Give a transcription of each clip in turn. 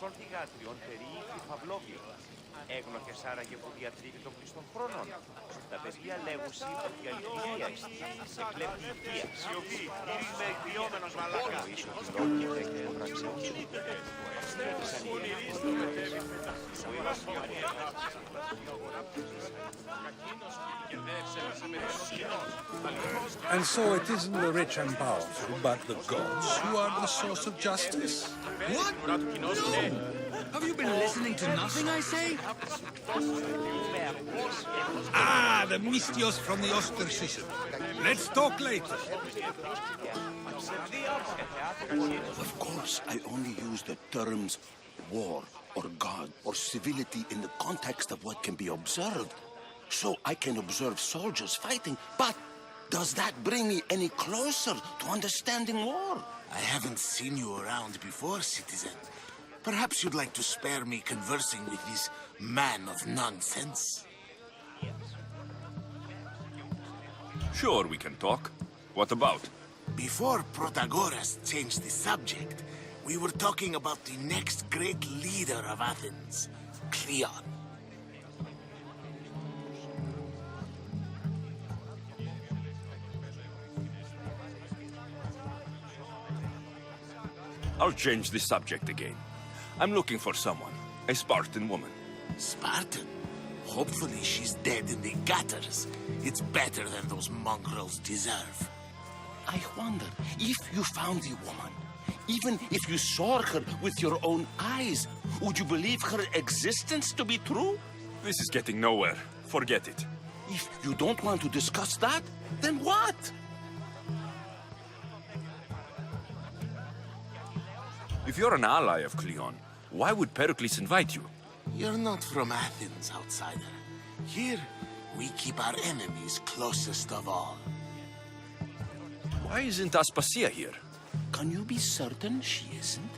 σολτηγάτριον περιήχθη Παυλόβιο. Έγνωθες άραγε που διατρίβει των κλειστών χρόνων. Τα παιδιά λέγουσι ότι η αληθεία εστί, σε κλέπτη υγεία. Σιωπή, γύρισμε εκβιόμενος μαλάκα. Εννοείς ότι λόγιτε εκ των πραξιών σου. Στρέφησαν οι And so it isn't the rich and powerful, but the gods who are the source of justice? What? No! Have you been listening to nothing I say? Ah, the Mystios from the Ostersism. Let's talk later. Of course, I only use the terms war or God or civility in the context of what can be observed. So I can observe soldiers fighting, but does that bring me any closer to understanding war? I haven't seen you around before, citizen. Perhaps you'd like to spare me conversing with this man of nonsense? Sure, we can talk. What about? Before Protagoras changed the subject, we were talking about the next great leader of Athens, Cleon. I'll change the subject again. I'm looking for someone. A Spartan woman. Spartan? Hopefully she's dead in the gutters. It's better than those mongrels deserve. I wonder if you found the woman, even if you saw her with your own eyes, would you believe her existence to be true? This is getting nowhere. Forget it. If you don't want to discuss that, then what? If you're an ally of Cleon, why would Pericles invite you? You're not from Athens, outsider. Here, we keep our enemies closest of all. Why isn't Aspasia here? Can you be certain she isn't?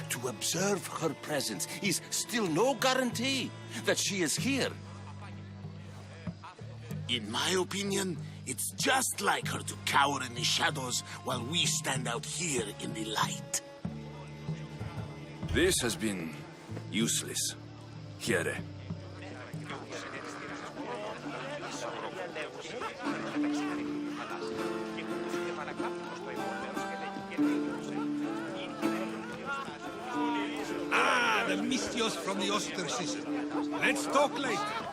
To observe her presence is still no guarantee that she is here. In my opinion, it's just like her to cower in the shadows while we stand out here in the light. This has been useless. Here. Ah, the Mystios from the Ostersism. Let's talk later.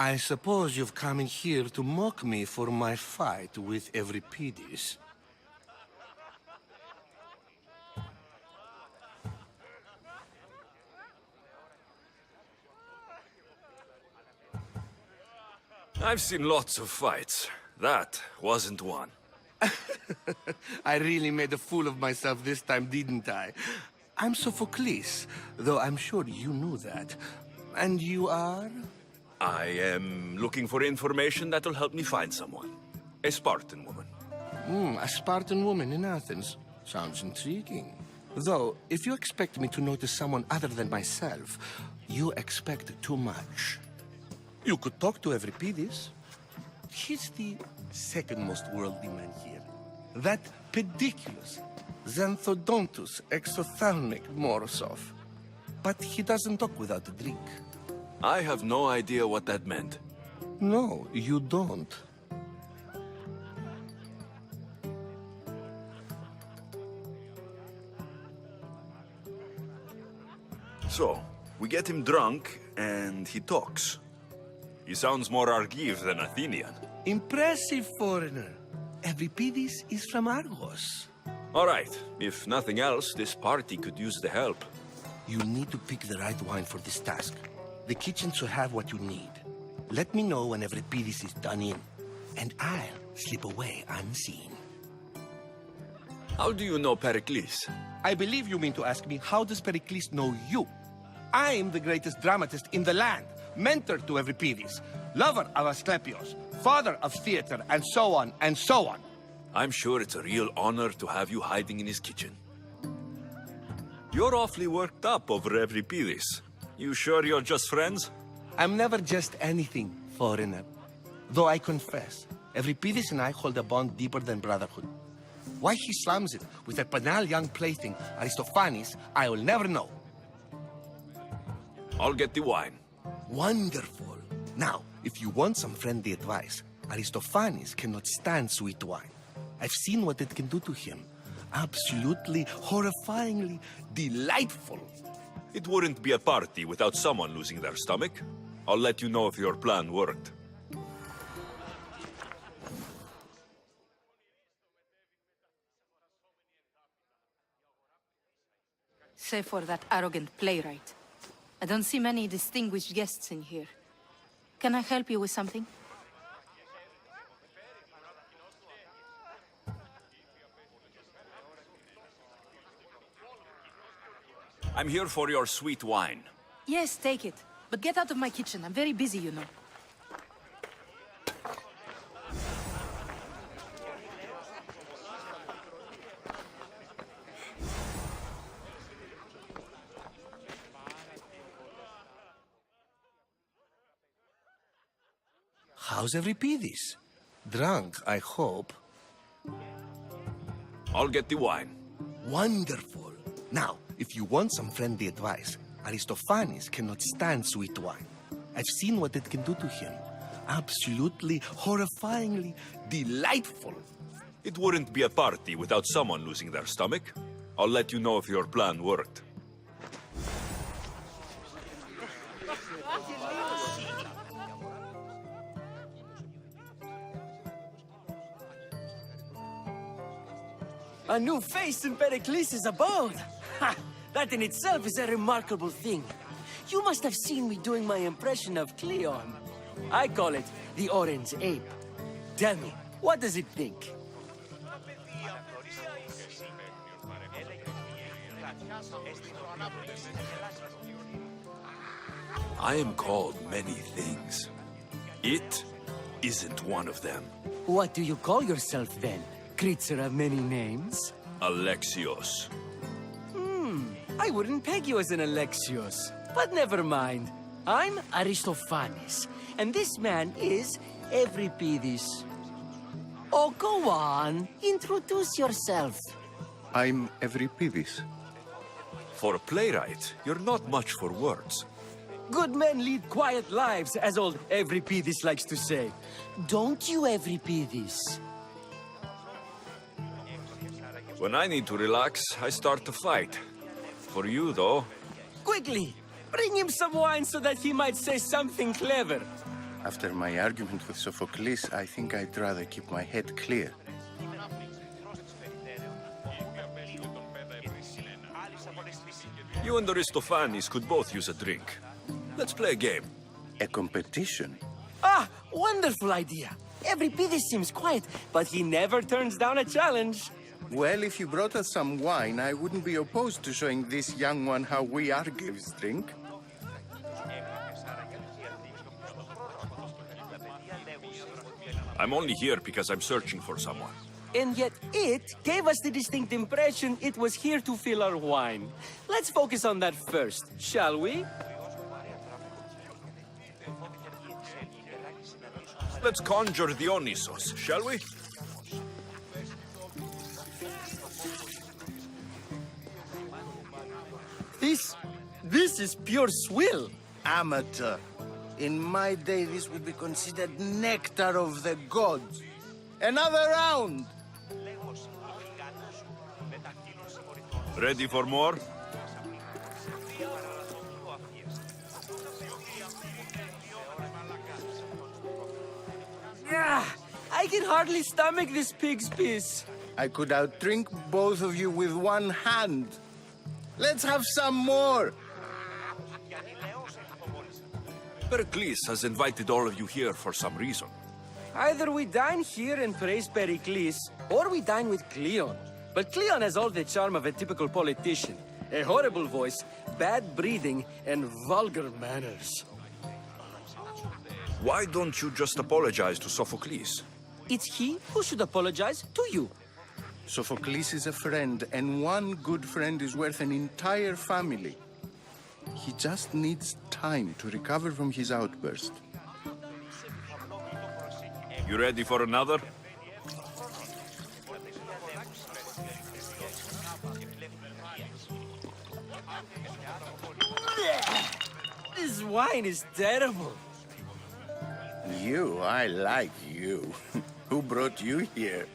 I suppose you've come in here to mock me for my fight with Euripides. I've seen lots of fights. That wasn't one. I really made a fool of myself this time, didn't I? I'm Sophocles, though I'm sure you knew that. And you are? I am looking for information that'll help me find someone. A Spartan woman. A Spartan woman in Athens. Sounds intriguing. Though, if you expect me to notice someone other than myself, you expect too much. You could talk to Euripides. He's the second most worldly man here. That pediculous, xanthodontus exophthalmic Morosov. But he doesn't talk without a drink. I have no idea what that meant. No, you don't. So, we get him drunk, and he talks. He sounds more Argive than Athenian. Impressive, foreigner. Euripides is from Argos. All right, if nothing else, this party could use the help. You need to pick the right wine for this task. The kitchen should have what you need. Let me know when Euripides is done in, and I'll slip away unseen. How do you know Pericles? I believe you mean to ask me, how does Pericles know you? I'm the greatest dramatist in the land, mentor to Euripides, lover of Asclepios, father of theater, and so on, and so on. I'm sure it's a real honor to have you hiding in his kitchen. You're awfully worked up over Evripidis. You sure you're just friends? I'm never just anything, foreigner. Though I confess, Evripidis and I hold a bond deeper than brotherhood. Why he slams it with that banal young plaything, Aristophanes, I will never know. I'll get the wine. Wonderful. Now, if you want some friendly advice, Aristophanes cannot stand sweet wine. I've seen what it can do to him. Absolutely, horrifyingly delightful. It wouldn't be a party without someone losing their stomach. I'll let you know if your plan worked. Save for that arrogant playwright. I don't see many distinguished guests in here. Can I help you with something? I'm here for your sweet wine. Yes, take it. But get out of my kitchen. I'm very busy, you know. How's Evripidis? Drunk, I hope. I'll get the wine. Wonderful. Now, if you want some friendly advice, Aristophanes cannot stand sweet wine. I've seen what it can do to him. Absolutely, horrifyingly delightful. It wouldn't be a party without someone losing their stomach. I'll let you know if your plan worked. A new face in Pericles' abode! Ha! That in itself is a remarkable thing. You must have seen me doing my impression of Cleon. I call it the Orange Ape. Tell me, what does it think? I am called many things. It isn't one of them. What do you call yourself then? Creature of many names? Alexios. I wouldn't peg you as an Alexios. But never mind. I'm Aristophanes, and this man is Evripidis. Oh, go on. Introduce yourself. I'm Evripidis. For a playwright, you're not much for words. Good men lead quiet lives, as old Evripidis likes to say. Don't you, Evripidis? When I need to relax, I start to fight. For you, though, Quickly! Bring him some wine so that he might say something clever. After my argument with Sophocles, I think I'd rather keep my head clear. you and Aristophanes could both use a drink. Let's play a game. A competition? Ah, wonderful idea. Evripidis seems quiet, but he never turns down a challenge. Well, if you brought us some wine, I wouldn't be opposed to showing this young one how we Argives drink. I'm only here because I'm searching for someone. And yet it gave us the distinct impression it was here to fill our wine. Let's focus on that first, shall we? Let's conjure Dionysos, shall we? This is pure swill. Amateur. In my day, this would be considered nectar of the gods. Another round! Ready for more? Yeah, I can hardly stomach this pig's piss. I could outdrink both of you with one hand. Let's have some more! Pericles has invited all of you here for some reason. Either we dine here and praise Pericles, or we dine with Cleon. But Cleon has all the charm of a typical politician. A horrible voice, bad breeding, and vulgar manners. Why don't you just apologize to Sophocles? It's he who should apologize to you. Sophocles is a friend, and one good friend is worth an entire family. He just needs time to recover from his outburst. You ready for another? This wine is terrible. I like you. Who brought you here?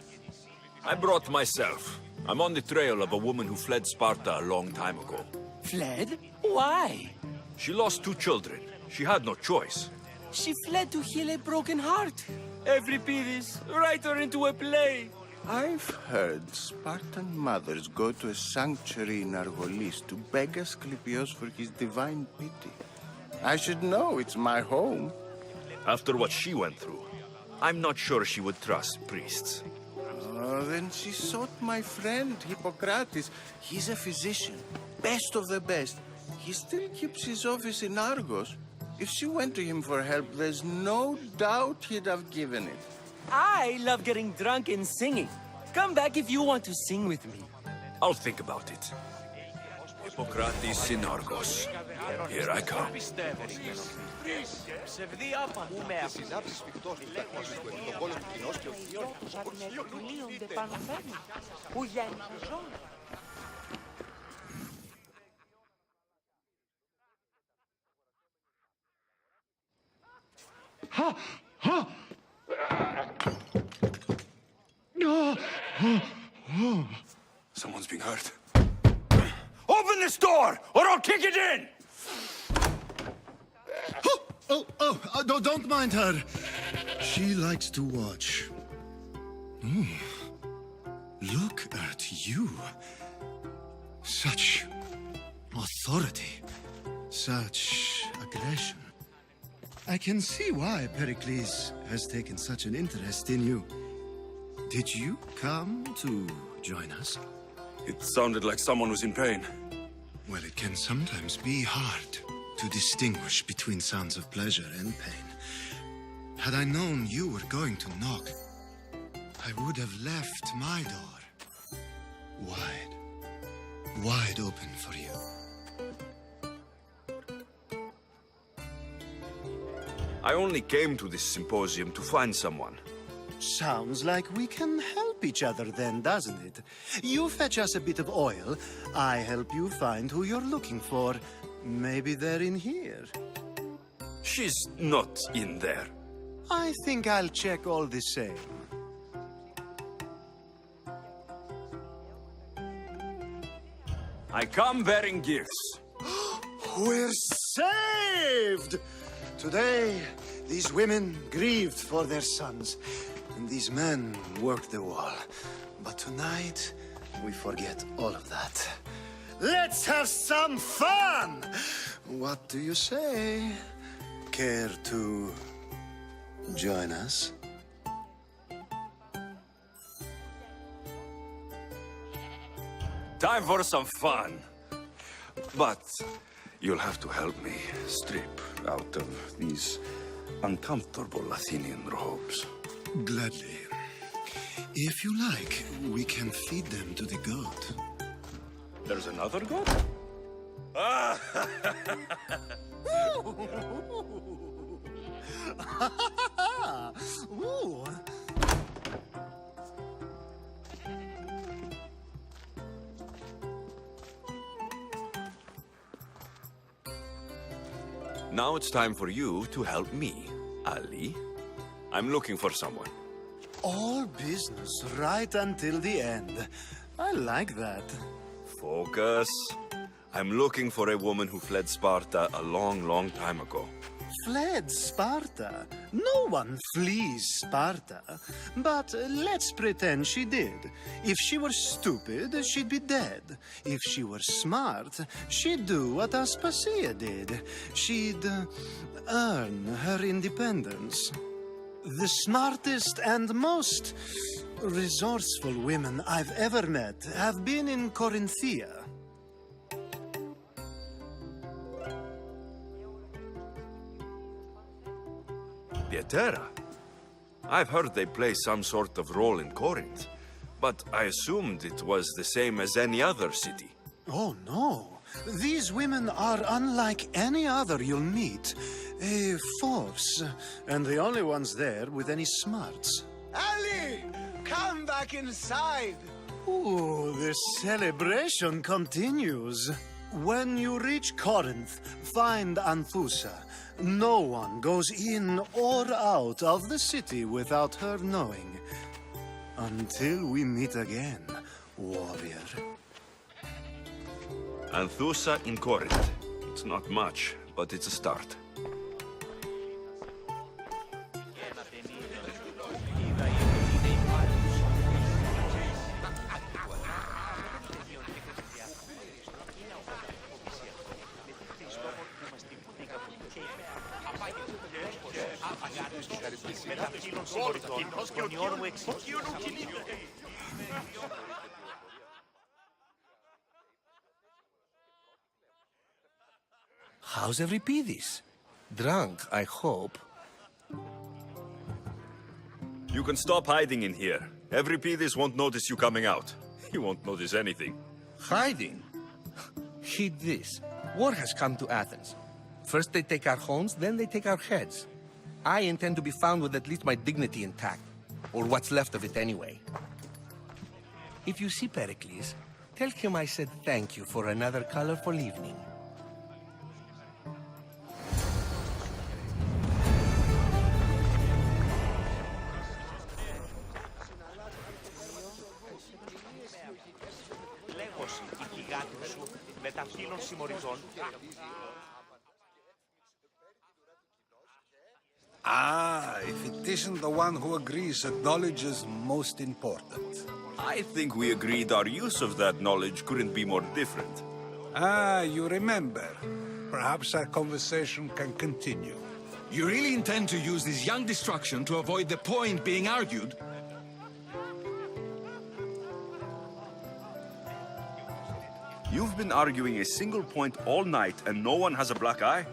I brought myself. I'm on the trail of a woman who fled Sparta a long time ago. Fled? Why? She lost 2 children. She had no choice. She fled to heal a broken heart. Euripides, write her into a play. I've heard Spartan mothers go to a sanctuary in Argolis to beg Asclepios for his divine pity. I should know, it's my home. After what she went through, I'm not sure she would trust priests. Then she sought my friend, Hippocrates. He's a physician, best of the best. He still keeps his office in Argos. If she went to him for help, there's no doubt he'd have given it. I love getting drunk and singing. Come back if you want to sing with me. I'll think about it. Hippocrates in Argos. Here I come. Someone's being hurt. Open this door, or I'll kick it in! Don't mind her. She likes to watch. Look at you. Such authority. Such aggression. I can see why Pericles has taken such an interest in you. Did you come to join us? It sounded like someone was in pain. Well, it can sometimes be hard to distinguish between sounds of pleasure and pain. Had I known you were going to knock, I would have left my door wide open for you. I only came to this symposium to find someone. Sounds like we can help each other then, doesn't it? You fetch us a bit of oil, I help you find who you're looking for. Maybe they're in here. She's not in there. I think I'll check all the same. I come bearing gifts. We're saved! Today, these women grieved for their sons, and these men worked the wall. But tonight, we forget all of that. Let's have some fun! What do you say? Care to join us? Time for some fun. But you'll have to help me strip out of these uncomfortable Athenian robes. Gladly. If you like, we can feed them to the goat. There's another goat? Ooh. Now it's time for you to help me, Ali. I'm looking for someone. All business right until the end. I like that. Focus. I'm looking for a woman who fled Sparta a long, long time ago. Fled Sparta? No one flees Sparta. But let's pretend she did. If she were stupid, she'd be dead. If she were smart, she'd do what Aspasia did. She'd earn her independence. The smartest and most resourceful women I've ever met have been in Corinthia. Pietera. I've heard they play some sort of role in Corinth, But I assumed it was the same as any other city. Oh, no. These women are unlike any other you'll meet. False, and the only ones there with any smarts. Ali! Come back inside! Ooh, the celebration continues. When you reach Corinth, find Anthusa. No one goes in or out of the city without her knowing. Until we meet again, warrior. Anthusa in Corinth. It's not much, but it's a start. Μεταφύλων συμμοριτών, γονιών μου εξηγούν. How's Euripidis? Drunk, I hope. You can stop hiding in here. Euripidis won't notice you coming out. He won't notice anything. Hiding? Heed this. War has come to Athens. First they take our homes, then they take our heads. I intend to be found with at least my dignity intact. Or what's left of it anyway. If you see Pericles, tell him I said thank you for another colorful evening. Λέγος η γιγάντη σου μεταφύλων συμμοριτών. Ah, if it isn't the one who agrees that knowledge is most important. I think we agreed our use of that knowledge couldn't be more different. Ah, you remember. Perhaps our conversation can continue. You really intend to use this young destruction to avoid the point being argued? You've been arguing a single point all night and no one has a black eye?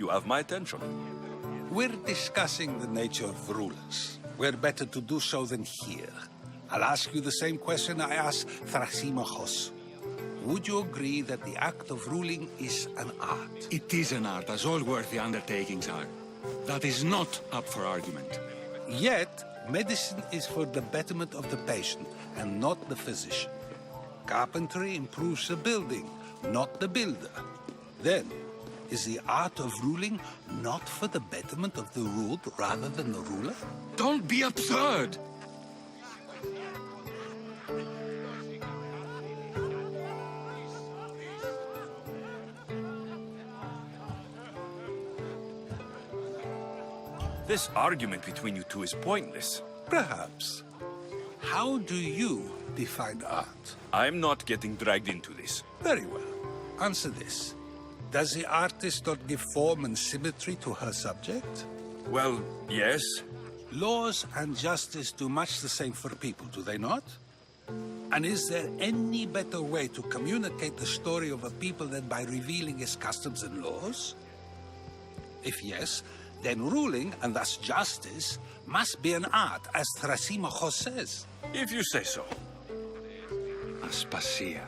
You have my attention. We're discussing the nature of rulers. Where better to do so than here? I'll ask you the same question I asked Thrasymachos. Would you agree that the act of ruling is an art? It is an art, as all worthy undertakings are. That is not up for argument. Yet, medicine is for the betterment of the patient and not the physician. Carpentry improves the building, not the builder. Then, is the art of ruling not for the betterment of the ruled rather than the ruler? Don't be absurd! This argument between you two is pointless. Perhaps. How do you define art? I'm not getting dragged into this. Very well. Answer this. Does the artist not give form and symmetry to her subject? Well, yes. Laws and justice do much the same for people, do they not? And is there any better way to communicate the story of a people than by revealing its customs and laws? If yes, then ruling, and thus justice, must be an art, as Thrasymachos says. If you say so. Aspasia.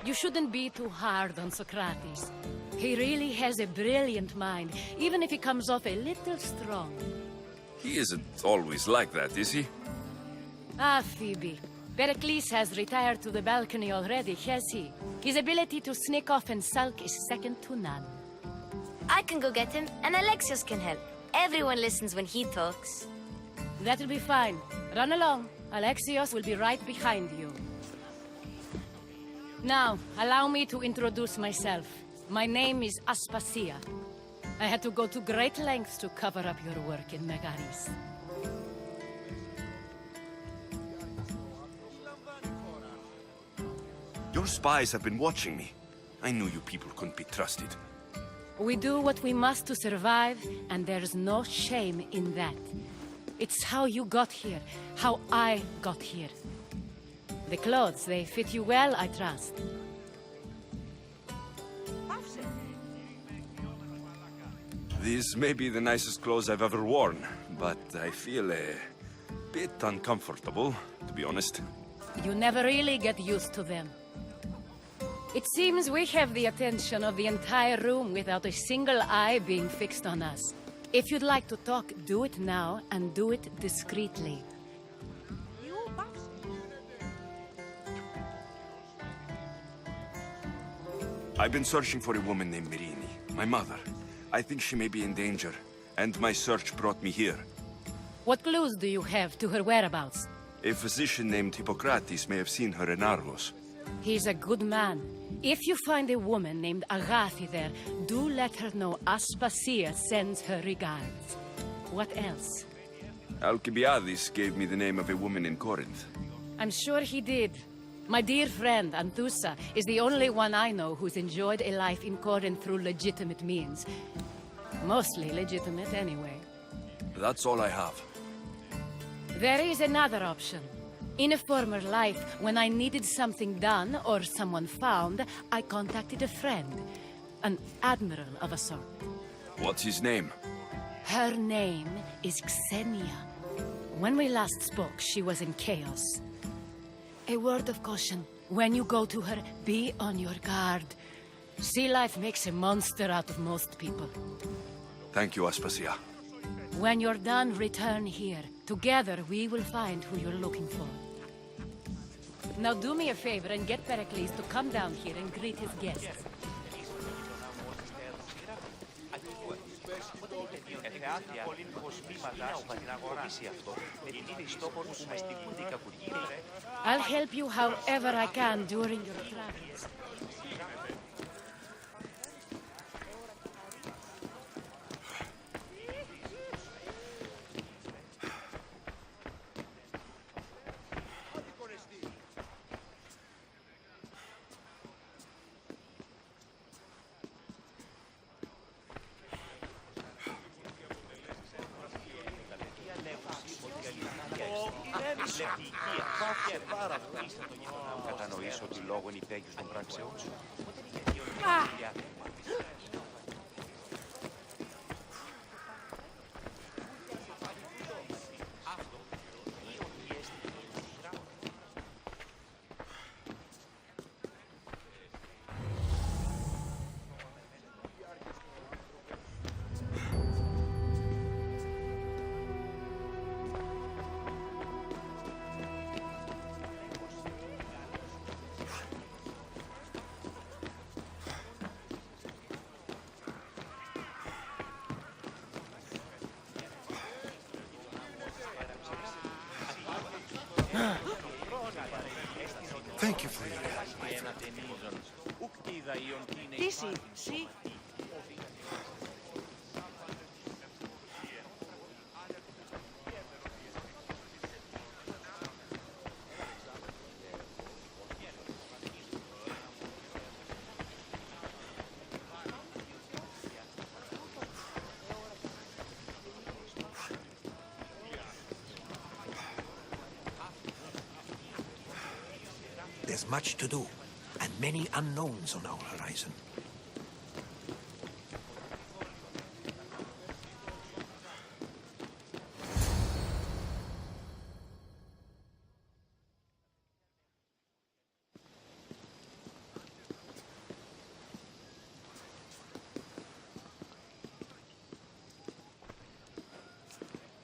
You shouldn't be too hard on Socrates. He really has a brilliant mind, even if he comes off a little strong. He isn't always like that, is he? Ah, Phoebe. Pericles has retired to the balcony already, has he? His ability to sneak off and sulk is second to none. I can go get him, and Alexios can help. Everyone listens when he talks. That'll be fine. Run along. Alexios will be right behind you. Now, allow me to introduce myself. My name is Aspasia. I had to go to great lengths to cover up your work in Megaris. Your spies have been watching me. I knew you people couldn't be trusted. We do what we must to survive, and there's no shame in that. It's how you got here, how I got here. The clothes, they fit you well, I trust. These may be the nicest clothes I've ever worn, but I feel a bit uncomfortable, to be honest. You never really get used to them. It seems we have the attention of the entire room without a single eye being fixed on us. If you'd like to talk, do it now, and do it discreetly. I've been searching for a woman named Mirini, my mother. I think she may be in danger, and my search brought me here. What clues do you have to her whereabouts? A physician named Hippocrates may have seen her in Argos. He's a good man. If you find a woman named Agathi there, do let her know Aspasia sends her regards. What else? Alcibiades gave me the name of a woman in Corinth. I'm sure he did. My dear friend, Anthusa, is the only one I know who's enjoyed a life in Corinth through legitimate means. Mostly legitimate, anyway. That's all I have. There is another option. In a former life, when I needed something done or someone found, I contacted a friend. An admiral of a sort. What's his name? Her name is Xenia. When we last spoke, she was in chaos. A word of caution. When you go to her, be on your guard. Sea life makes a monster out of most people. Thank you, Aspasia. When you're done, return here. Together, we will find who you're looking for. Now do me a favor and get Pericles to come down here and greet his guests. I'll help you however I can during your travels. Κατανοήσω ότι λόγω είναι υπέγγιος των πράξεών σου. Thank you for your help. Disi, sì. There's much to do, and many unknowns on our horizon.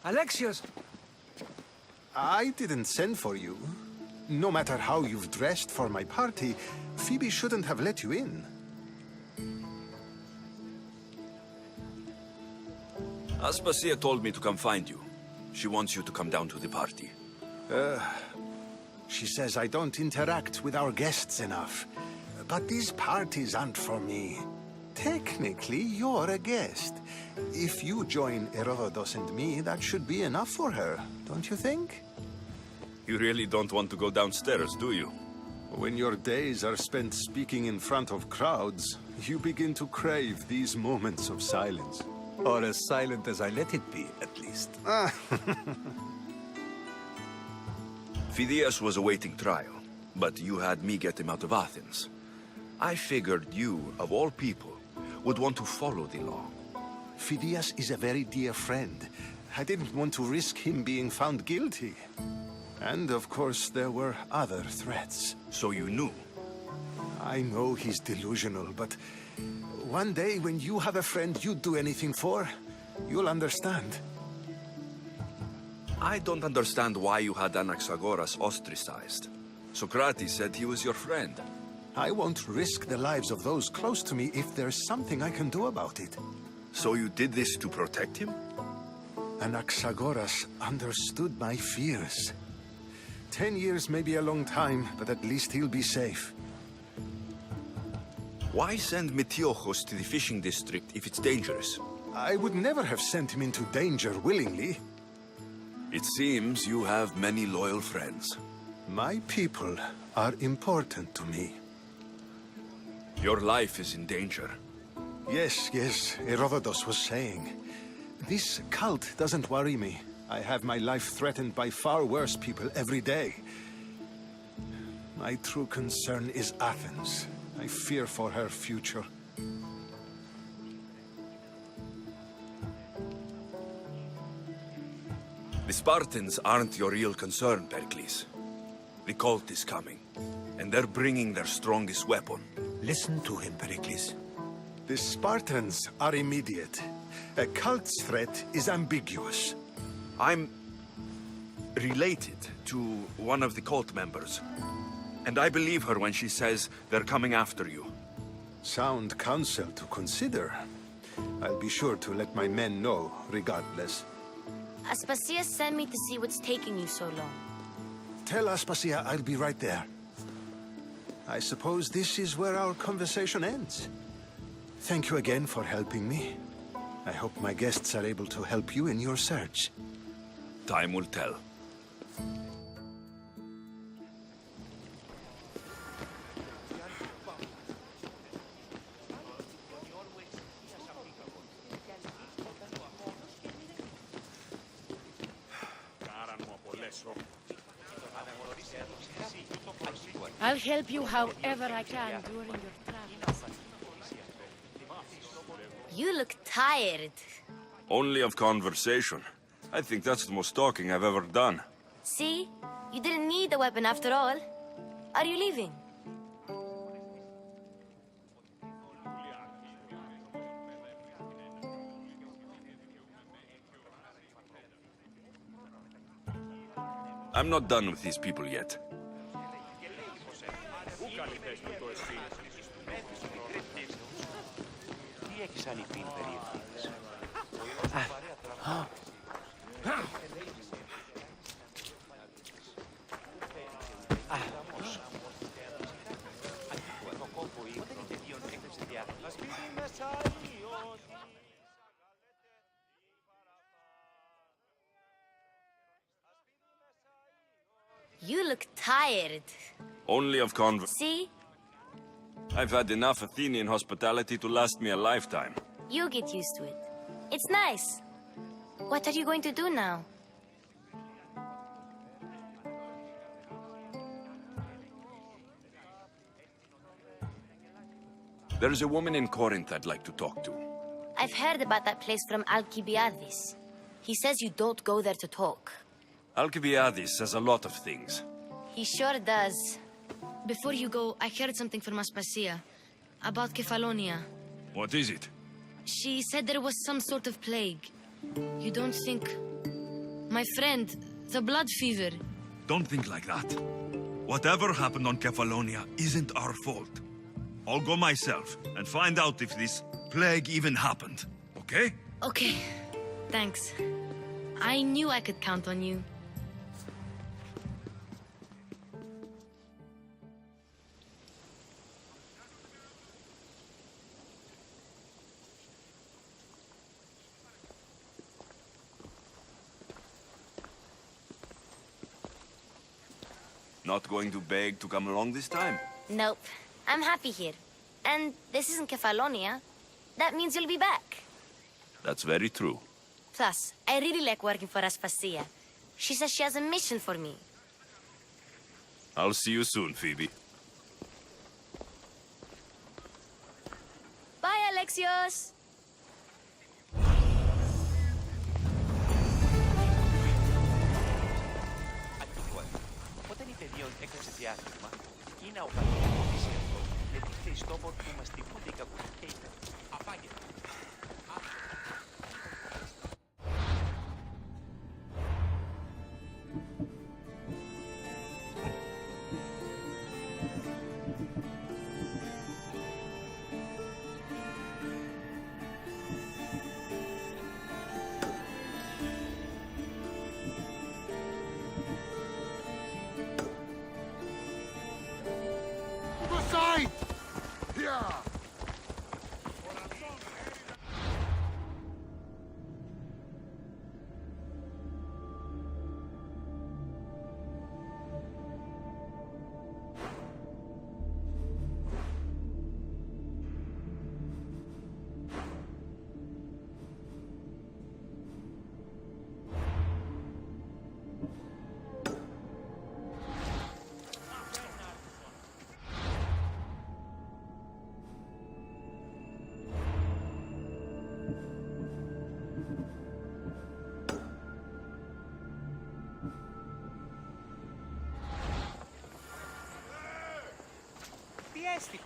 Alexios! I didn't send for you. No matter how you've dressed for my party, Phoebe shouldn't have let you in. Aspasia told me to come find you. She wants you to come down to the party. She says I don't interact with our guests enough. But these parties aren't for me. Technically, you're a guest. If you join Herodotus and me, that should be enough for her, don't you think? You really don't want to go downstairs, do you? When your days are spent speaking in front of crowds, you begin to crave these moments of silence. Or as silent as I let it be, at least. Phidias was awaiting trial, but you had me get him out of Athens. I figured you, of all people, would want to follow the law. Phidias is a very dear friend. I didn't want to risk him being found guilty. And of course, there were other threats. So you knew? I know he's delusional, but one day when you have a friend you'd do anything for, you'll understand. I don't understand why you had Anaxagoras ostracized. Socrates said he was your friend. I won't risk the lives of those close to me if there's something I can do about it. So you did this to protect him? Anaxagoras understood my fears. 10 years may be a long time, but at least he'll be safe. Why send Metiochos to the fishing district if it's dangerous? I would never have sent him into danger willingly. It seems you have many loyal friends. My people are important to me. Your life is in danger. Yes, Herodotus was saying. This cult doesn't worry me. I have my life threatened by far worse people every day. My true concern is Athens. I fear for her future. The Spartans aren't your real concern, Pericles. The cult is coming, and they're bringing their strongest weapon. Listen to him, Pericles. The Spartans are immediate. A cult's threat is ambiguous. I'm related to one of the cult members, and I believe her when she says they're coming after you. Sound counsel to consider. I'll be sure to let my men know, regardless. Aspasia sent me to see what's taking you so long. Tell Aspasia I'll be right there. I suppose this is where our conversation ends. Thank you again for helping me. I hope my guests are able to help you in your search. Time will tell. I'll help you however I can during your travels. You look tired. Only of conversation. I think that's the most talking I've ever done. See? You didn't need the weapon after all. Are you leaving? I'm not done with these people yet. You look tired. Only of See? I've had enough Athenian hospitality to last me a lifetime. You get used to it. It's nice. What are you going to do now? There's a woman in Corinth I'd like to talk to. I've heard about that place from Alcibiades. He says you don't go there to talk. Alcibiades says a lot of things. He sure does. Before you go, I heard something from Aspasia about Kefalonia. What is it? She said there was some sort of plague. You don't think... My friend, the blood fever. Don't think like that. Whatever happened on Kefalonia isn't our fault. I'll go myself and find out if this plague even happened, okay? Okay, thanks. I knew I could count on you. Not going to beg to come along this time? Nope. I'm happy here. And this isn't Kefalonia. That means you'll be back. That's very true. Plus, I really like working for Aspasia. She says she has a mission for me. I'll see you soon, Phoebe. Bye, Alexios! Όταν η Παιδιών έκραξε διάστημα, εκείνα ο πατέρας εδώ ετύχθη εις τόπο που μας τυπούνται οι κακούς και είπε «Αφάγε». Side! Yeah! Τι έστει.